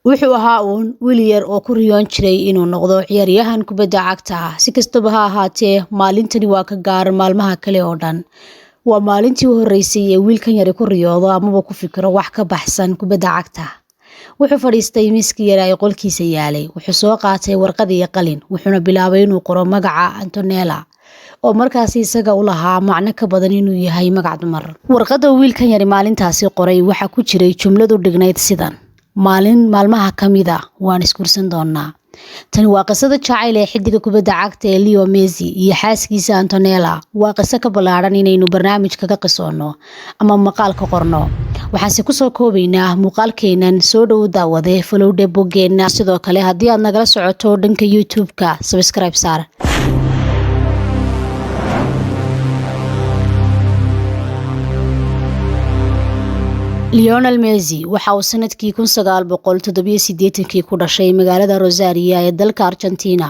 wuxuu ahaa wiil yar oo ku riyoon jiray inuu noqdo ciyaaryahan kubadda cagta ah. Si kastaba ha ahaatee, maalintani waa ka gaar maalmaha kale oo dhan. Waa maalintii u horeysay ee wiilkan yari ku riyoodo amaba ku fikiro wax ka baxsan kubadda cagta. Wuxuu fadhiistay miiskii yar ee qolkiisa yaalay. Wuxuu soo qaatay warqad iyo qalin, wuxuuna bilaabay inuu qoro magaca Antonella, oo markaasi isaga u lahaa macno ka badan inuu yahay magac dumar. Warqadda wiilkan yari maalintaasi qoray waxaa ku jiray jumlad u dhignayd sidan: maalin maalmaha ka mid ah waan isguursan doonaa. Tani waa qisada jacayl ee xiddiga kubadda cagta ee Leo Messi iyo xaaskiisa Antonella. Waa qiso ka ballaaran inaynu barnaamij kaga qisoonno ama maqaal ka qorno. Waxaanse ku soo koobaynaa muuqaalkeenan. Soo dhow daawade, follow boggeenna. Sidoo kale haddii aad nagala socoto dhanka YouTube-ka, subscribe saar. Lionel Messi waxa uu sanadkii 1987 ku dhashay magaalada Rosario ee dalka Argentina.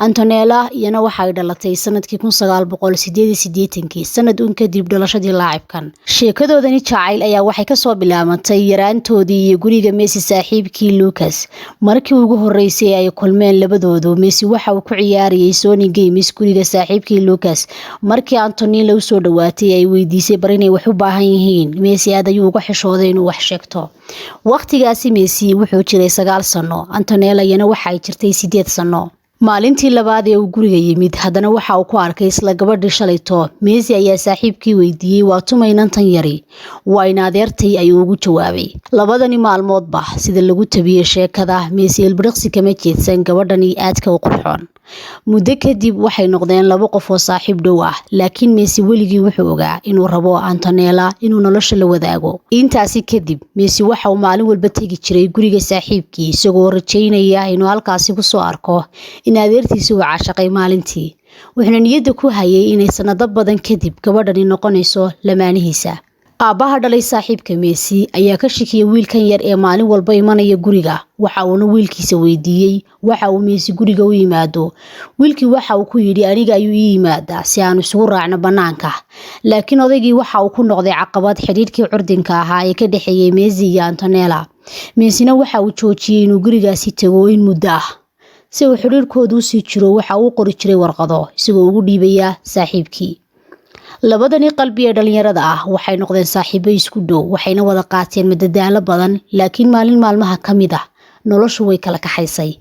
Antonella iyana waxay dhalatay sanadkii 1988, sanad kadib dhalashadii laacibkan. Sheekadoodani jacayl ayaa waxay ka soo bilaabantay yaraantoodii iyo guriga Messi saaxiibkii Lucas. Markii ugu horeysay ay kulmeen labadoodu, Messi waxa uu ku ciyaarayay Sony Games guriga saaxiibkii Lucas. Markii Antonella u soo dhawaatay ay weydiisay bar inay wax u baahan yihiin, Messi aad ayuu uga xishooday inuu wax sheegto. Waqtigaasi Messi wuxuu jiray 9 sano, Antonella iyana waxay jirtay 8 sano. Maalintii labaad ee uu guriga yimid, haddana waxa uu ku arkay isla gabadhii shalayto. Messi ayaa saaxiibkii weydiiyey, waa tumaynan tan yari? Waa in adeertay, ayuu ugu jawaabay. Labadani maalmoodba sida lagu tabiyey sheekada, Messi ilbiriqsi kama jeedsan gabadhani aadka u qurxoon. Muddo kadib waxay noqdeen laba qof oo saaxiib dhow ah, laakiin Messi weligii wuxuu ogaa inuu rabo Antonella inuu nolosha la wadaago. Intaasi kadib, Messi waxa uu maalin walba tegi jiray guriga saaxiibkii isagoo rajaynaya inuu halkaasi ku soo arko in adeertiisa uu caashaqay maalintii. Wuxuuna niyadda ku hayay inay sanado badan kadib gabadhani noqonayso lamaanihiisa. Aabaha dhalay saaxiibka Messi ayaa ka shakiyay wiilkan yar ee maalin walba imanaya guriga. Waxa uuna wiilkiisa weydiiyey waxa uu Messi guriga u yimaado. Wiilkii waxa uu ku yidhi aniga ayuu ii yimaadaa si aan isugu raacno banaanka. Laakiin odaygii waxa uu ku noqday caqabad xiriirkii curdinka ahaa ee ka dhaxeeyay Messi iyo Antonella. Messina waxa uu joojiyay inuu gurigaasi tago in muddo ah. Si uu xiriirkoodu u sii jiro, waxa uu qori jiray warqado isagoo ugu dhiibaya saaxiibkii. Labadani qalbi ee dhalinyarada ah waxay noqdeen saaxiibo isku dhow, waxayna wada qaateen madadaalo badan. Laakiin maalin maalmaha ka mid ah, noloshu way kala kaxaysay.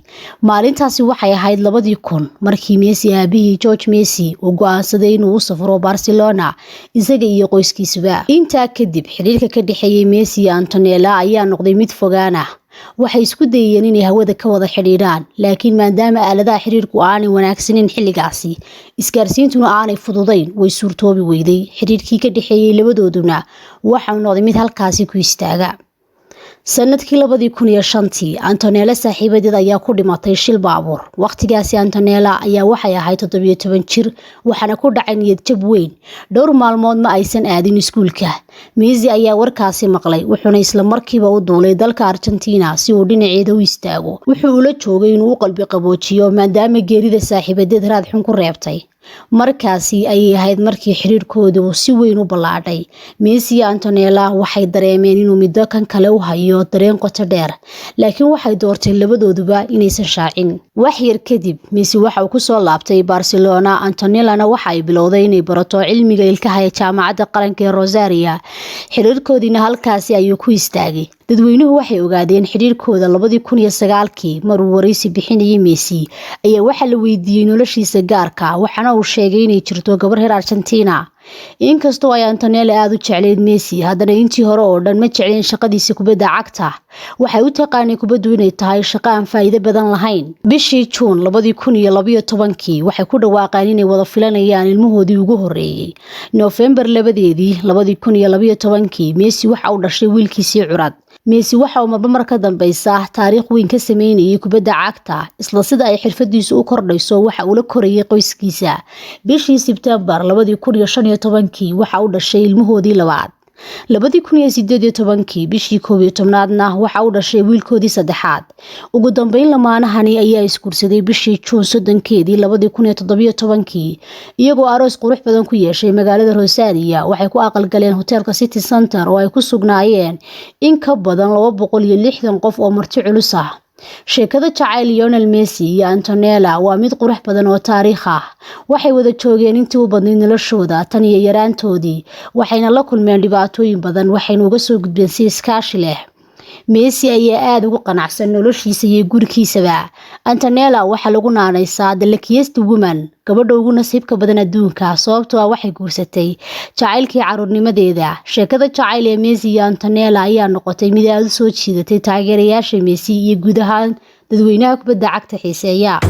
Maalintaasi waxay ahayd 2000 markii Messi aabihii George Messi uu go'aansaday inuu u safro Barcelona isaga iyo qoyskiisuba. Intaa kadib, xiriirka ka dhaxeeyay Messi iyo Antonella ayaa noqday mid fogaan ah. Waxay isku dayeen inay hawada ka wada xidhiidhaan, laakiin maadaama aaladaha xiriirku aanay wanaagsanin xilligaasi, isgaarsiintuna aanay fududayn, way suurtoobi weyday. Xiriirkii ka dhaxeeyay labadooduna waxa uu noqday mid halkaasi ku istaaga. Sanadkii 2005, Antonella saaxiibadeed ayaa ku dhimatay shil baabuur. Waqtigaasi Antonella ayaa waxay ahayd 17 jir, waxaana ku dhacay niyad jab weyn. Dhowr maalmood ma aysan aadin iskuulka. Messi ayaa warkaasi maqlay, wuxuuna isla markiiba u duulay dalka Argentina si uu dhinaceeda u istaago. Wuxuu ula joogay inuu u qalbi qaboojiyo maadaama geerida saaxiibadeed raad xun ku reebtay. Markaasi ayay ahayd markii xiriirkoodu si weyn u ballaadhay. Messi iyo Antonella waxay dareemeen inuu middo kan kale u hayo dareen qoto dheer, laakiin waxay doorteen labadooduba inaysan shaacin. Wax yar kadib, Messi waxa uu ku soo laabtay Barcelona. Antonellana waxa ay bilowday inay barato cilmiga ilkaha ee jaamacadda qaranka ee Rosario. Xiriirkoodina halkaasi ayuu ku istaagay. Dadweynuhu waxay ogaadeen xiriirkooda 2009 maruu wareysi bixinayay Messi ayaa waxa la weydiiyey noloshiisa gaarka, waxaana uu sheegay inay jirto gabar reer Argentina. Inkastoo ay Antonella aad u jecleyd Messi, haddana intii hore oo dhan ma jecleen shaqadiisa kubadda cagta. Waxay u taqaanay kubaddu inay tahay shaqo aan faa'iido badan lahayn. Bishii June 2012 waxay ku dhawaaqeen inay wada filanayaan ilmahoodii ugu horeeyay. November 2012 Messi waxa uu dhashay wiilkiisii curad. Messi waxa uu marba ka dambaysa taariikh weyn ka sameynayay kubadda cagta, isla sida ay xirfadiisu u kordhayso waxa uu la korayay qoyskiisa. Bishii September 2015 waxa uu dhashay ilmahoodii labaad. 2018 bishii 11aadna waxa uu dhashay wiilkoodii saddexaad. Ugu dambeyn lamaanahani ayaa isguursaday bishii Juun 3keedii 2017 iyagoo aroos qurux badan ku yeeshay magaalada Rosario. Waxay ku aqal galeen hoteelka City Center oo ay ku sugnaayeen in ka badan 260 qof oo marti culus ah. Sheekada jacayl Lionel Messi iyo Antonella waa mid qurux badan oo taariikh ah. Waxay wada joogeen intii u badnayd noloshooda tan iyo yaraantoodii, waxayna la kulmeen dhibaatooyin badan, waxayna uga soo gudbeen si iskaashi leh. Messi ayaa aad ugu qanacsan noloshiisa iyo gurigiisaba. Antonella waxa lagu naanaysaa The Luckiest Woman, gabadha ugu nasiibka badan adduunka, sababtoo ah waxay guursatay jacaylkii caruurnimadeeda. Sheekada jacayl ee Messi iyo Antonella ayaa noqotay mid aad u soo jiidatay taageerayaasha Messi iyo guud ahaan dadweynaha kubadda cagta xiiseeya.